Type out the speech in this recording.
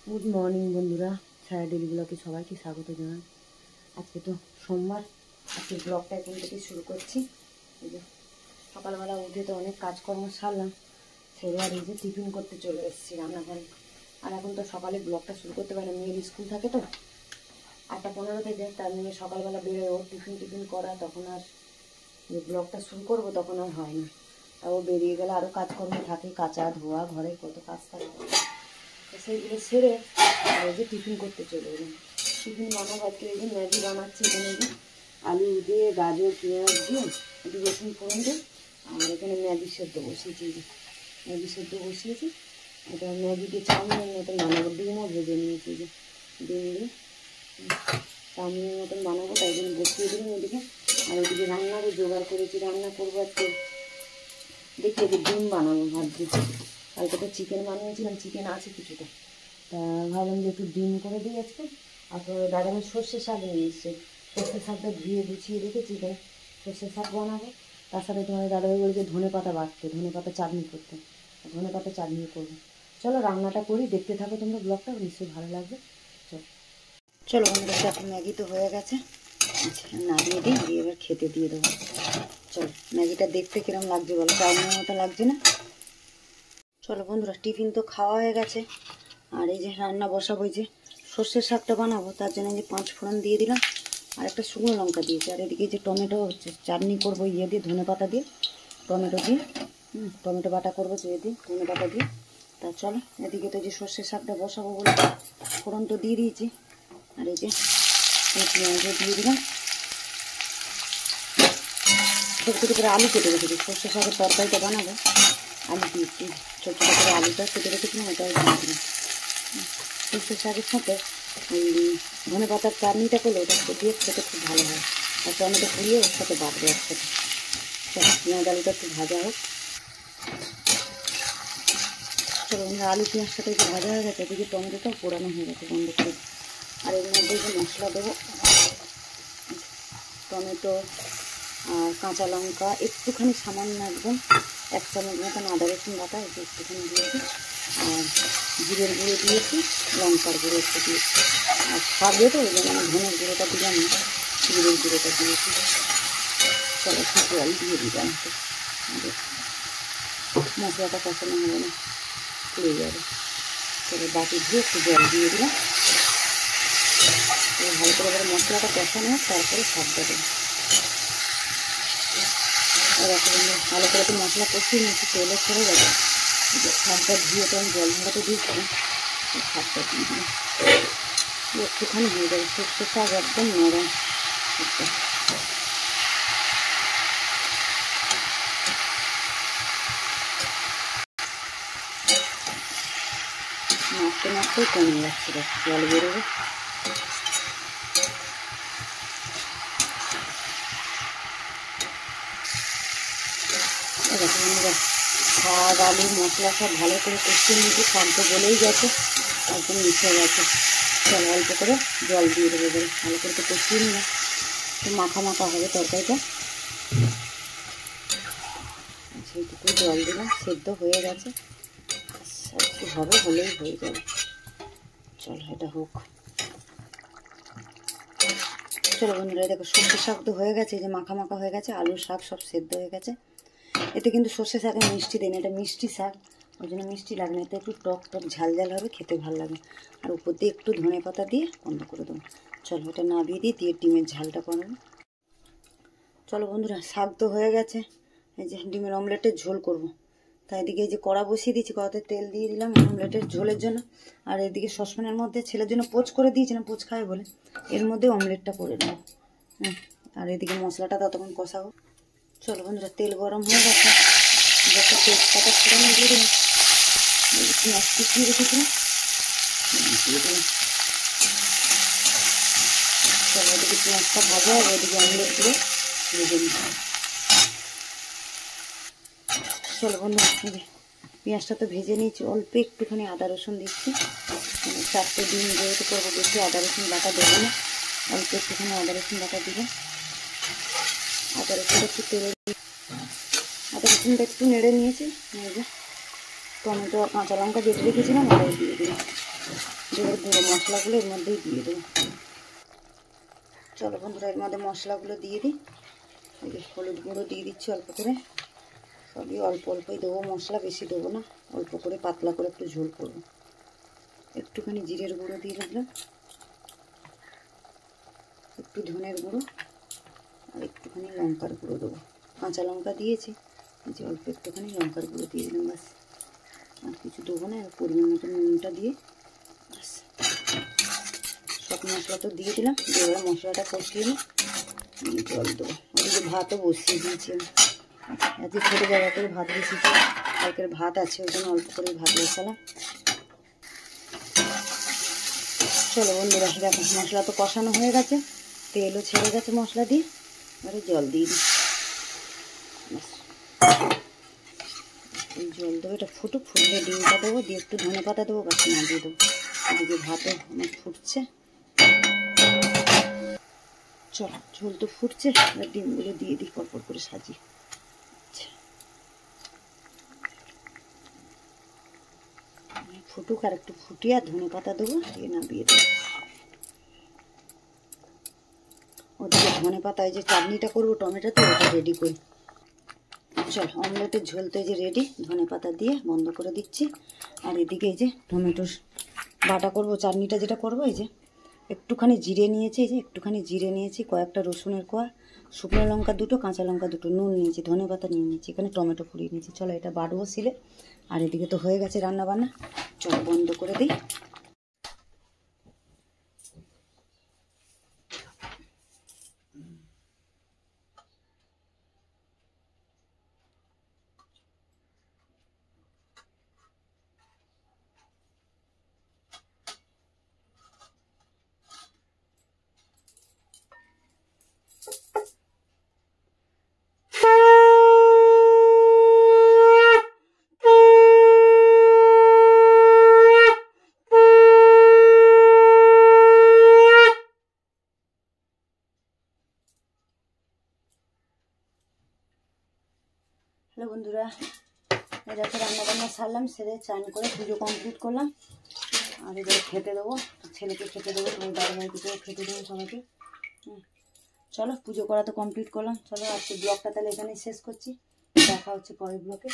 Good morning বন্ধুরা, ছায়া daily ব্লগে সবাইকে স্বাগত জানাই। আজকে তো সোমবার, আজকে ব্লগটা এখন থেকে শুরু করছি। এই যে সকালবেলা উঠে তো অনেক কাজকর্ম সারলাম, সেরে আর এই যে টিফিন করতে চলে এসেছি রান্নাঘরে। আর এখন তো সকালে ব্লগটা শুরু করতে পারি, মেয়ের স্কুল থাকে তো 8টা 15 থেকে, তার নিয়ে সকালবেলা বেরোয় ওর টিফিন করা, তখন আর যে ব্লগটা শুরু করবো তখন আর হয় না। তাও বেরিয়ে গেলে আরও কাজকর্ম থাকে, কাচা ধোয়া, ঘরে কত কাজ থাকে, সেইগুলো সেরে আর যে টিফিন করতে চলে এলাম। টিফিন বানাবো আজকে, এই যে ম্যাগি বানাচ্ছি। এখানে যে আলু দিয়ে গাজর পেঁয়াজ দিয়ে একটু রসুন ফোড়ন দিয়ে, আর এখানে ম্যাগি সেদ্ধ বসিয়েছি। ম্যাগি সেদ্ধ বসিয়েছি, এটা ম্যাগি দিয়ে চাউমিনের মতন বানাবো। ডিমও ভেজে নিয়েছি, যে ডিম দিয়ে চাউমিনের মতন বানাবো, তাই জন্য বসিয়ে দিলাম ওদিকে। আর ওদিকে রান্নারও জোগাড় করেছি, রান্না করবো আজকে। দেখি এদিকে ডিম বানাবো ভাবছি। কালকে তো চিকেন বানিয়েছিলাম, চিকেন আছে কিছুটা, তা ভাবলাম যে একটু ডিম করে দিই আজকে। আর তো দাদাভাই সর্ষে শাক নিয়ে এসছে, সর্ষে শাকটা ধুয়ে গুছিয়ে রেখেছি, তাই সর্ষে শাক বানাবো। তার সাথে তোমাদের দাদাভাই বলেছে ধনে পাতা বাটতে, ধনে পাতা চাটনি করতে, ধনে পাতা চাটনি করবো। চলো রান্নাটা করি, দেখতে থাকো তোমরা ব্লগটা, নিশ্চয়ই ভালো লাগবে। চলো বন্ধুরা, দেখো ম্যাগি তো হয়ে গেছে, নামিয়ে দিই, দিয়ে এবার খেতে দিয়ে দেবো। চলো, ম্যাগিটা দেখতে কিরম লাগছে বলো, চাউমিনের মতো লাগছে না? চলো বন্ধুরা, টিফিন তো খাওয়া হয়ে গেছে, আর এই যে রান্না বসাবো। এই যে সর্ষের শাকটা বানাবো, তার জন্য যে 5 ফোড়ন দিয়ে দিলাম, আর একটা শুকনো লঙ্কা দিয়েছি। আর এদিকে যে টমেটো চাটনি করবো ইয়ে দিয়ে, ধনে পাতা দিয়ে, টমেটো দিয়ে, টমেটো বাটা করবো দিয়ে দিয়ে, ধনে পাতা দিয়ে। তা চলো, এদিকে তো যে সর্ষের শাকটা বসাবো বলে ফোড়ন তো দিয়ে দিয়েছি। আর এই যে পেঁয়াজও দিয়ে দিলাম, ছোটো ছোটো করে আলু কেটে রেখেছি। সর্ষে শাকের তরকারিটা বানাবো, আলু দিয়েছি, ছোটো ছোটো করে আলুটা কেটে রেখেছিলাম, ওটাও দিয়ে দিলাম। সর্ষে শাকের সাথে ওই ধনে পাতার চাটনিটা করলে ওটা দিয়ে খেতে খুব ভালো হয়। আর টমেটো পুড়িয়ে ওর সাথে বাটবো একসাথে। পেঁয়াজ আলুটা একটু ভাজা হোক। চলো আলু পেঁয়াজটাকে একটু ভাজা হয়ে গেছে, এদিকে টমেটোটাও পোড়ানো হয়ে গেছে, বন্ধ করে। আর এর মধ্যে যে মশলা দেবো, টমেটো আর কাঁচা লঙ্কা একটুখানি সামান্য, একদম 1 চামচ মতন আদা রসুন বাটা একটুখানি দিয়েছি, আর জিরের গুঁড়ো দিয়েছি, লঙ্কার গুঁড়ো একটু দিয়েছি। আর খাবে তো ওই জন্য আমি ধনের গুঁড়োটা দিলাম না, জিরের গুঁড়োটা দিয়েছি। চলো একটু জল দিয়ে দিলাম, মশলাটা কষানো হবে না, পুড়ে যাবে। চলো বাটি দিয়ে একটু জল দিয়ে দিলাম, ভালো করে এবার মশলাটা কষানো হোক, তারপরে শাকটা দেবো। এরকম ভালো করে একটু মশলা কষিয়ে নিয়েছি, তেলে ছেড়ে যাবে। শাকটা ধুয়ে তো আমি জল ঝাঁটাতে দিয়েছিলাম, শাকটা দিয়ে দিলাম, একটুখানি হয়ে যাবে। সর্ষে শাক একদম নরম, নাড়তে নাড়তেই কমে যাচ্ছে, জল বেরোবে। এরকম আমরা শাক আলু মশলা সব ভালো করে কষিয়ে নিয়েছি, শাক তো গলেই গেছে, একদম মিশে গেছে। চলো অল্প করে জল দিয়ে দেবো, এবারে ভালো করে তো কষিয়ে নিলাম, একটু মাখা মাখা হবে তরকারিটা, সেইটুকু জল দিলাম। সেদ্ধ হয়ে গেছে, একটু হবে, হলেই হয়ে যাবে। চলো এটা হোক। চলো বন্ধুরা, দেখো সর্ষে শাক তো হয়ে গেছে, এই যে মাখা মাখা হয়ে গেছে, আলু শাক সব সেদ্ধ হয়ে গেছে। এতে কিন্তু সর্ষে শাকে মিষ্টি দেয় না, এটা মিষ্টি শাক, ওই জন্য মিষ্টি লাগে না, এতে একটু টক টক ঝাল ঝাল হবে, খেতে ভালো লাগে। আর উপর দিয়ে একটু ধনে পাতা দিয়ে বন্ধ করে দেবো। চলো ওটা নামিয়ে দিয়ে দিয়ে ডিমের ঝালটা বানাবো। চলো বন্ধুরা, শাক তো হয়ে গেছে, এই যে ডিমের অমলেটের ঝোল করব। তাই এদিকে এই যে কড়া বসিয়ে দিয়েছি, কড়াতে তেল দিয়ে দিলাম অমলেটের ঝোলের জন্য। আর এদিকে সসপ্যানের মধ্যে ছেলের জন্য পোচ করে দিয়েছিলাম, পোচ খাবে বলে, এর মধ্যে অমলেটটা করে নেব। আর এদিকে মশলাটা ততক্ষণ কষাবো। চলো বন্ধুরা, তেল গরম হয়ে গেছে, একটা তেজপাতা ফোড়ন দিয়ে দিলাম, পেঁয়াজ কুচিয়ে রেখেছিলাম দিয়ে দিলাম। চলো এদিকে পেঁয়াজটা ভাজা হবে, এদিকে অমলেটগুলো ভেজে নিচ্ছি। চলো বন্ধুরা, পেঁয়াজটা তো ভেজে নিয়েছি, অল্প একটুখানি আদা রসুন দিচ্ছি, 4টে ডিম যেহেতু করবো, বেশি আদা রসুন বাটা দেবো না, অল্প একটুখানি আদা রসুন বাটা দিবে। আদা রসুনটা একটু তেলে, আদা রসুনটা একটু নেড়ে নিয়েছি, টমেটো আর কাঁচা লঙ্কা বেটে রেখেছিলাম, আর দিয়ে দিলাম, এবার গুঁড়ো মশলাগুলো এর মধ্যেই দিয়ে দেবো। চলো বন্ধুরা, এর মধ্যে মশলাগুলো দিয়ে দিই। এই যে হলুদ গুঁড়ো দিয়ে দিচ্ছি অল্প করে, সবই অল্প অল্পই দেবো মশলা, বেশি দেবো না, অল্প করে পাতলা করে একটু ঝোল করবো। একটুখানি জিরের গুঁড়ো দিয়ে দিলাম, একটু ধনের গুঁড়ো আর একটুখানি লঙ্কার গুঁড়ো দেবো। কাঁচা লঙ্কা দিয়েছি, যে অল্প একটুখানি লঙ্কার গুঁড়ো দিয়ে দিলাম, বাস আর কিছু দেবো না। আর পরিমাণ মতো নুনটা দিয়ে বাস, সব মশলা তো দিয়ে দিলাম। এবার মশলাটা কষিয়ে নিই, জল দেবো। ওদিকে ভাতও বসিয়ে দিয়েছি আমি, আজকে ছোটো জায়গা করে ভাত বসিয়েছি, কালকের ভাত আছে ওই জন্য অল্প করে ভাত বসালাম। চলো বন্ধুরা, দেখো মশলা তো কষানো হয়ে গেছে, তেলও ছেড়ে গেছে মশলা দিয়ে। এবারে জল দিয়ে দিই, এই জল দেবো, এটা ফুটুক, ফুটলে ডিমটা দেবো, দিয়ে একটু ধনে পাতা দেবো, বাস না দিয়ে দেবো। এদিকে ভাতও আমার ফুটছে। চলো, ঝোল তো ফুটছে, এবার ডিমগুলো দিয়ে দিই পরপর করে সাজিয়ে। ফুটুক, আর একটু ফুটিয়ে আর ধনে পাতা দেবো, দিয়ে নামিয়ে দেবো। ওদিকে ধনে পাতা, এই যে চাটনিটা করবো টমেটো, তো ওটা রেডি করি। চল, অমলেটের ঝোল তো এই যে রেডি, ধনে পাতা দিয়ে বন্ধ করে দিচ্ছি। আর এদিকে এই যে টমেটোর বাটা করবো, চাটনিটা যেটা করবো, এই যে একটুখানি জিরে নিয়েছি, এই যে একটুখানি জিরে নিয়েছি, কয়েকটা রসুনের কোয়া, শুকনো লঙ্কা দুটো, কাঁচা লঙ্কা দুটো, নুন নিয়েছি, ধনে পাতা নিয়ে নিয়েছি, এখানে টমেটো পুড়িয়ে নিয়েছি। চলো, এটা বাড়বো সিলে। আর এদিকে তো হয়ে গেছে রান্না বান্না, চলো বন্ধ করে দিই। হ্যালো বন্ধুরা, এটাতে রান্নাবান্না সারলাম, সেরে চান করে পুজো কমপ্লিট করলাম। আর এবার খেতে দেবো, ছেলেকে খেতে দেবো, আমার দাদা ভাইকে খেতে দেবো সবাইকে। চলো, পুজো করা তো কমপ্লিট করলাম। চলো, আজকে ব্লগটা তাহলে এখানেই শেষ করছি, দেখা হচ্ছে পরের ব্লগে।